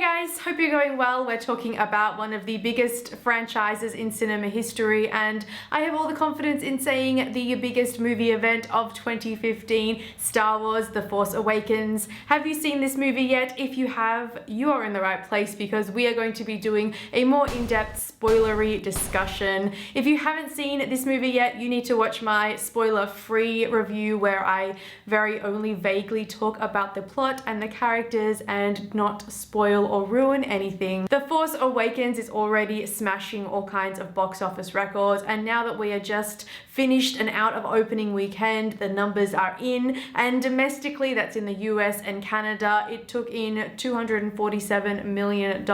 guys, hope you're going well. We're talking about one of the biggest franchises in cinema history, and I have all the confidence in saying the biggest movie event of 2015, Star Wars: The Force Awakens. Have you seen this movie yet? If you have, you are in the right place because we are going to be doing a more in-depth spoilery discussion. If you haven't seen this movie yet, you need to watch my spoiler-free review where I very only vaguely talk about the plot and the characters and not spoil or ruin anything. The Force Awakens is already smashing all kinds of box office records, and now that we are just finished and out of opening weekend, the numbers are in, and domestically, that's in the US and Canada, it took in $247 million,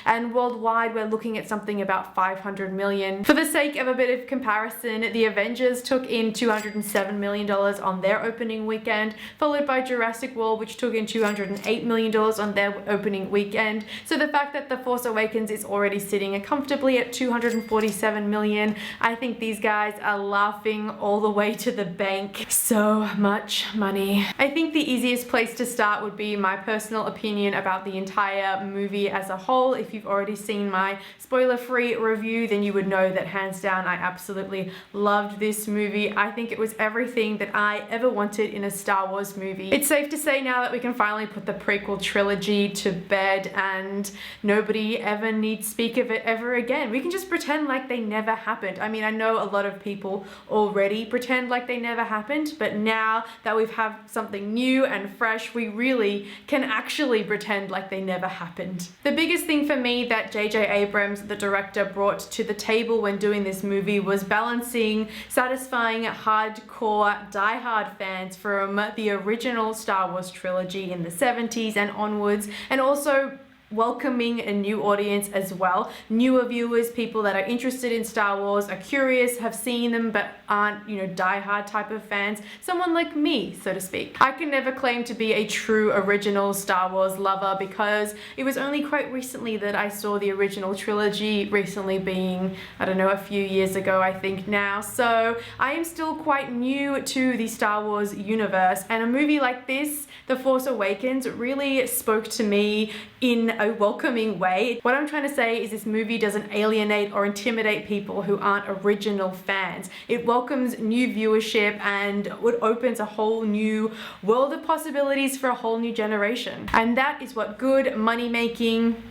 and worldwide we're looking at something about $500 million. For the sake of a bit of comparison, the Avengers took in $207 million on their opening weekend, followed by Jurassic World, which took in $208 million on their opening weekend. So the fact that The Force Awakens is already sitting comfortably at $247 million, I think these guys are laughing all the way to the bank. So much money. I think the easiest place to start would be my personal opinion about the entire movie as a whole. If you've already seen my spoiler-free review, then you would know that hands down I absolutely loved this movie. I think it was everything that I ever wanted in a Star Wars movie. It's safe to say now that we can finally put the prequel trilogy to bed and nobody ever needs speak of it ever again. We can just pretend like they never happened. I mean, I know a lot of people already pretend like they never happened, but now that we've have something new and fresh, we really can actually pretend like they never happened. The biggest thing for me that J.J. Abrams, the director, brought to the table when doing this movie was balancing satisfying hardcore die-hard fans from the original Star Wars trilogy in the 70s and onwards, and also welcoming a new audience as well. Newer viewers, people that are interested in Star Wars, are curious, have seen them, but aren't, die-hard type of fans. Someone like me, so to speak. I can never claim to be a true original Star Wars lover because it was only quite recently that I saw the original trilogy, recently being, I don't know, a few years ago, I think now. So I am still quite new to the Star Wars universe, and a movie like this, The Force Awakens, really spoke to me in a welcoming way. What I'm trying to say is this movie doesn't alienate or intimidate people who aren't original fans. It welcomes new viewership and it opens a whole new world of possibilities for a whole new generation. And that is what good money making,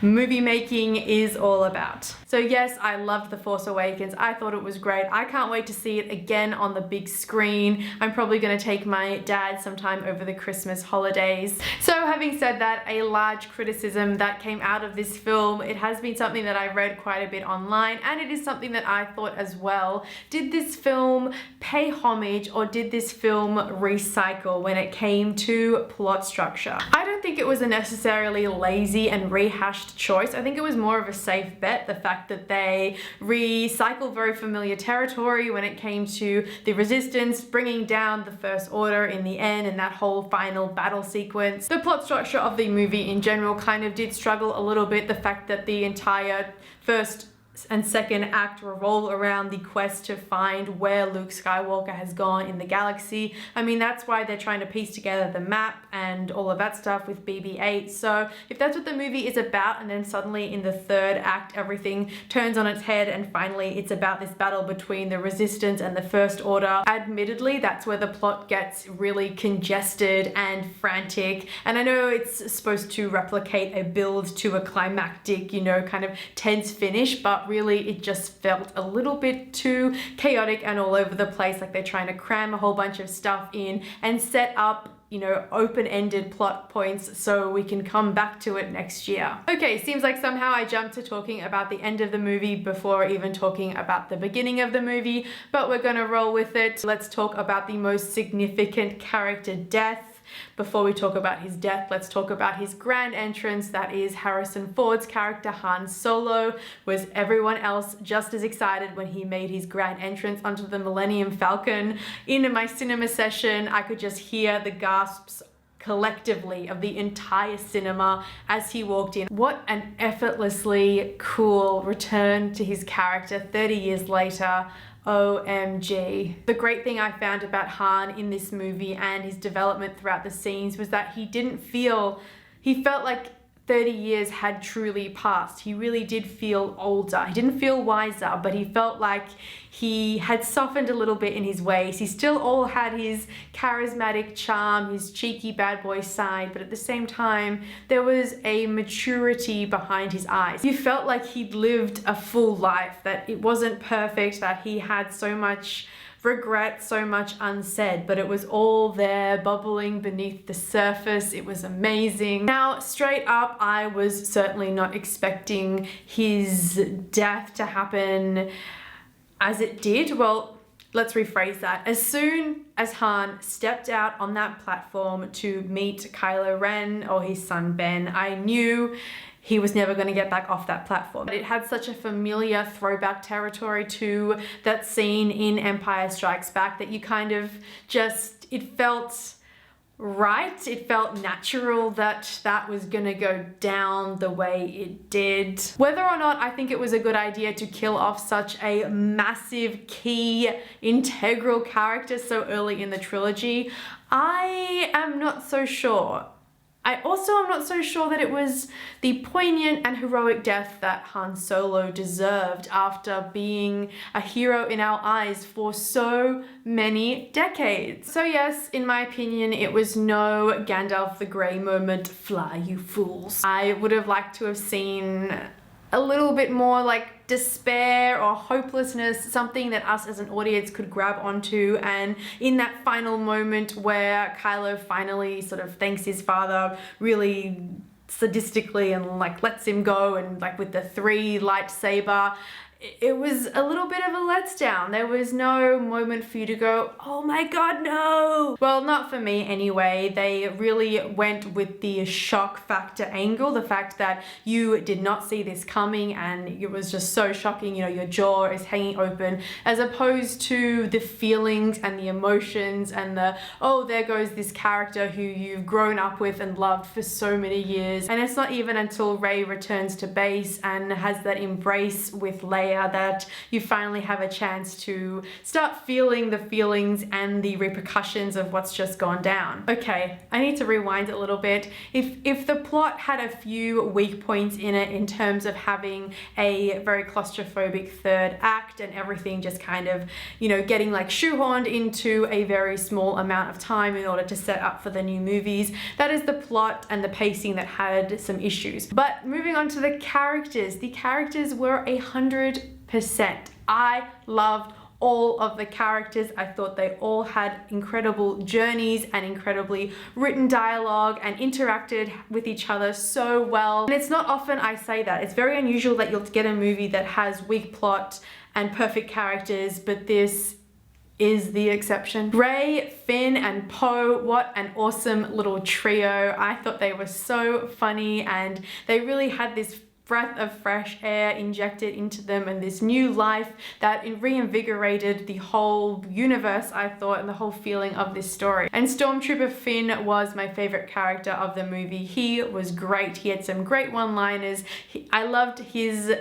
movie making is all about. So yes, I loved The Force Awakens. I thought it was great. I can't wait to see it again on the big screen. I'm probably going to take my dad sometime over the Christmas holidays. So having said that, a large criticism that came out of this film, it has been something that I read quite a bit online, and it is something that I thought as well. Did this film pay homage, or did this film recycle when it came to plot structure? I don't think it was a necessarily lazy and rehashed choice. I think it was more of a safe bet, the fact that they recycled very familiar territory when it came to the Resistance bringing down the First Order in the end, and that whole final battle sequence. The plot structure of the movie in general kind of did struggle a little bit. The fact that the entire first and second act revolve around the quest to find where Luke Skywalker has gone in the galaxy. I mean, that's why they're trying to piece together the map and all of that stuff with BB-8. So if that's what the movie is about, and then suddenly in the third act everything turns on its head and finally it's about this battle between the Resistance and the First Order, admittedly that's where the plot gets really congested and frantic. And I know it's supposed to replicate a build to a climactic, kind of tense finish, but really it just felt a little bit too chaotic and all over the place, like they're trying to cram a whole bunch of stuff in and set up open-ended plot points so we can come back to it next year. Okay, seems like somehow I jumped to talking about the end of the movie before even talking about the beginning of the movie, but we're gonna roll with it. Let's talk about the most significant character death. Before we talk about his death, let's talk about his grand entrance. That is Harrison Ford's character, Han Solo. Was everyone else just as excited when he made his grand entrance onto the Millennium Falcon? In my cinema session, I could just hear the gasps collectively of the entire cinema as he walked in. What an effortlessly cool return to his character 30 years later. OMG. The great thing I found about Han in this movie and his development throughout the scenes was that he felt like 30 years had truly passed. He really did feel older. He didn't feel wiser, but he felt like he had softened a little bit in his ways. He still all had his charismatic charm, his cheeky bad boy side, but at the same time, there was a maturity behind his eyes. You felt like he'd lived a full life, that it wasn't perfect, that he had so much regret, so much unsaid, but it was all there bubbling beneath the surface. It was amazing. Now, straight up, I was certainly not expecting his death to happen as it did. Well, let's rephrase that. As soon as Han stepped out on that platform to meet Kylo Ren or his son Ben, I knew he was never going to get back off that platform. It had such a familiar throwback territory to that scene in Empire Strikes Back that you kind of just, it felt right. It felt natural that that was gonna go down the way it did. Whether or not I think it was a good idea to kill off such a massive, key, integral character so early in the trilogy, I am not so sure. I also am not so sure that it was the poignant and heroic death that Han Solo deserved after being a hero in our eyes for so many decades. So yes, in my opinion, it was no Gandalf the Grey moment, fly you fools. I would have liked to have seen a little bit more like despair or hopelessness, something that us as an audience could grab onto. And in that final moment where Kylo finally sort of thanks his father really sadistically and like lets him go, and like with the 3 lightsaber, it was a little bit of a letdown. There was no moment for you to go, oh my god, no! Well, not for me anyway. They really went with the shock factor angle, the fact that you did not see this coming and it was just so shocking, you know, your jaw is hanging open, as opposed to the feelings and the emotions and the, oh, there goes this character who you've grown up with and loved for so many years. And it's not even until Rey returns to base and has that embrace with Leia that you finally have a chance to start feeling the feelings and the repercussions of what's just gone down. Okay, I need to rewind a little bit. If the plot had a few weak points in it in terms of having a very claustrophobic third act and everything just kind of, you know, getting like shoehorned into a very small amount of time in order to set up for the new movies, that is the plot and the pacing that had some issues. But moving on to the characters were 100%. I loved all of the characters. I thought they all had incredible journeys and incredibly written dialogue and interacted with each other so well. And it's not often I say that. It's very unusual that you'll get a movie that has weak plot and perfect characters, but this is the exception. Rey, Finn, and Poe, what an awesome little trio. I thought they were so funny and they really had this breath of fresh air injected into them and this new life that reinvigorated the whole universe, I thought, and the whole feeling of this story. And Stormtrooper Finn was my favorite character of the movie. He was great. He had some great one-liners. I loved his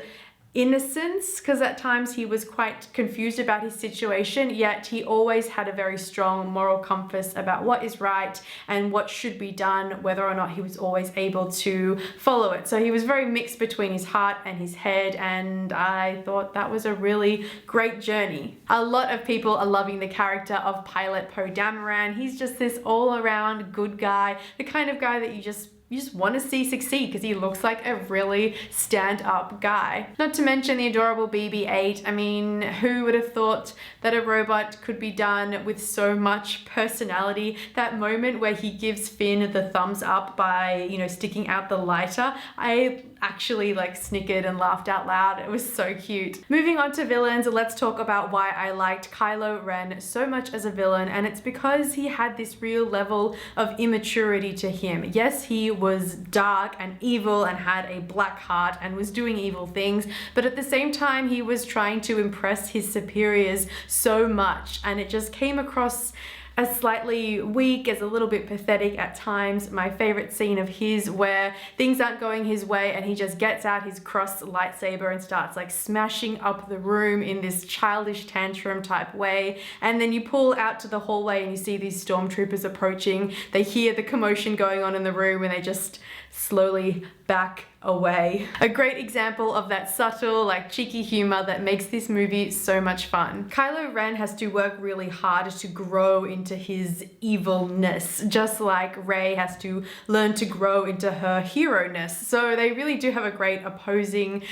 innocence, because at times he was quite confused about his situation, yet he always had a very strong moral compass about what is right and what should be done, whether or not he was always able to follow it. So he was very mixed between his heart and his head, and I thought that was a really great journey. A lot of people are loving the character of Pilot Poe Dameron. He's just this all-around good guy, the kind of guy that you just want to see succeed because he looks like a really stand-up guy. Not to mention the adorable BB-8. I mean, who would have thought that a robot could be done with so much personality? That moment where he gives Finn the thumbs up by, you know, sticking out the lighter, I actually like snickered and laughed out loud. It was so cute. Moving on to villains, let's talk about why I liked Kylo Ren so much as a villain, and it's because he had this real level of immaturity to him. Yes, he was dark and evil and had a black heart and was doing evil things, but at the same time he was trying to impress his superiors so much, and it just came across as slightly weak, as a little bit pathetic at times. My favorite scene of his where things aren't going his way and he just gets out his cross lightsaber and starts like smashing up the room in this childish tantrum type way, and then you pull out to the hallway and you see these stormtroopers approaching. They hear the commotion going on in the room and they just slowly back away. A great example of that subtle, like cheeky humor that makes this movie so much fun. Kylo Ren has to work really hard to grow into his evilness, just like Rey has to learn to grow into her hero-ness. So they really do have a great opposing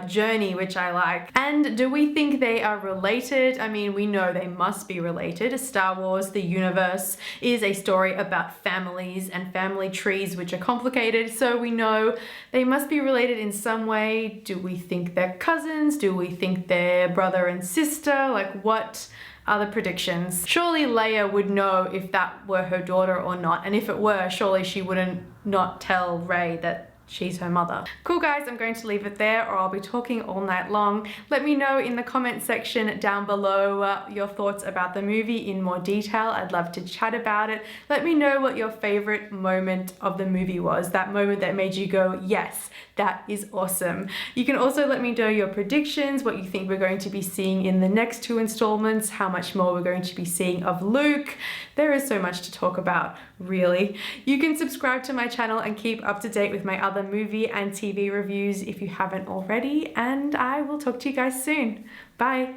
journey, which I like. And do we think they are related? I mean, we know they must be related. Star Wars, the universe, is a story about families and family trees, which are complicated, so we know they must be related in some way. Do we think they're cousins? Do we think they're brother and sister? Like, what are the predictions? Surely Leia would know if that were her daughter or not, and if it were, surely she wouldn't not tell Rey that she's her mother. Cool guys, I'm going to leave it there or I'll be talking all night long. Let me know in the comment section down below your thoughts about the movie in more detail. I'd love to chat about it. Let me know what your favorite moment of the movie was, that moment that made you go, yes, that is awesome. You can also let me know your predictions, what you think we're going to be seeing in the next 2 installments, how much more we're going to be seeing of Luke. There is so much to talk about, really. You can subscribe to my channel and keep up to date with my other movie and TV reviews if you haven't already, and I will talk to you guys soon. Bye.